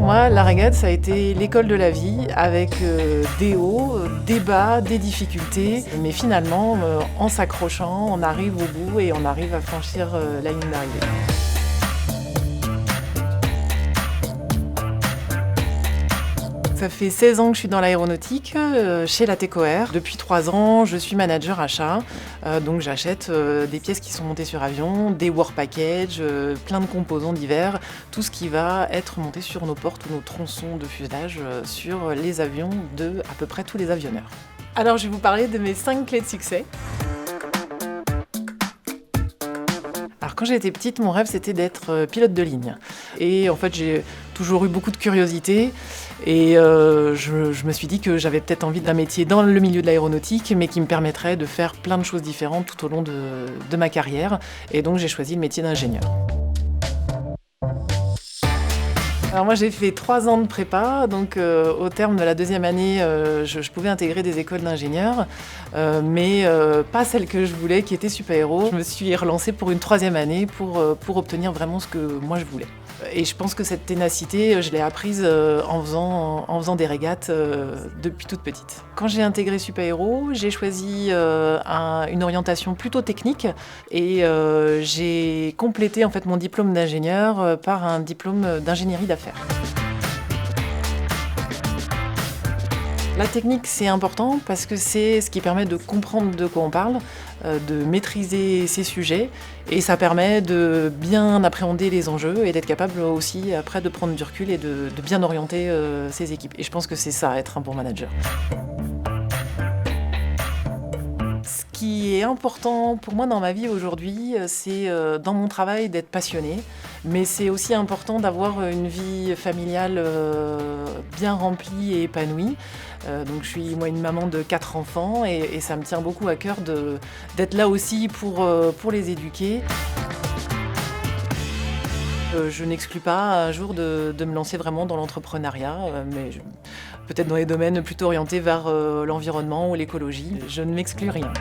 moi, la régate, ça a été l'école de la vie, avec des hauts, des bas, des difficultés. Mais finalement, en s'accrochant, on arrive au bout et on arrive à franchir la ligne d'arrivée. Ça fait 16 ans que je suis dans l'aéronautique, chez la Tecoair. Depuis 3 ans, je suis manager achat. Donc j'achète des pièces qui sont montées sur avion, des work packages, plein de composants divers, tout ce qui va être monté sur nos portes ou nos tronçons de fuselage sur les avions de à peu près tous les avionneurs. Alors je vais vous parler de mes 5 clés de succès. Alors quand j'étais petite, mon rêve c'était d'être pilote de ligne. Et en fait j'ai toujours eu beaucoup de curiosité et je me suis dit que j'avais peut-être envie d'un métier dans le milieu de l'aéronautique mais qui me permettrait de faire plein de choses différentes tout au long de ma carrière. Et donc j'ai choisi le métier d'ingénieur. Alors moi j'ai fait 3 ans de prépa, donc au terme de la 2e année, je pouvais intégrer des écoles d'ingénieurs, mais pas celle que je voulais, qui était super-héros. Je me suis relancée pour une 3e année pour obtenir vraiment ce que moi je voulais. Et je pense que cette ténacité, je l'ai apprise en faisant des régates depuis toute petite. Quand j'ai intégré Super-Héros, j'ai choisi une orientation plutôt technique et j'ai complété en fait mon diplôme d'ingénieur par un diplôme d'ingénierie d'affaires. La technique, c'est important parce que c'est ce qui permet de comprendre de quoi on parle, de maîtriser ses sujets et ça permet de bien appréhender les enjeux et d'être capable aussi après de prendre du recul et de bien orienter ses équipes. Et je pense que c'est ça, être un bon manager. Ce qui est important pour moi dans ma vie aujourd'hui, c'est dans mon travail d'être passionnée, mais c'est aussi important d'avoir une vie familiale bien remplie et épanouie. Donc je suis moi une maman de 4 enfants et ça me tient beaucoup à cœur d'être là aussi pour les éduquer. Je n'exclus pas un jour de me lancer vraiment dans l'entrepreneuriat, mais peut-être dans les domaines plutôt orientés vers l'environnement ou l'écologie. Je ne m'exclus rien.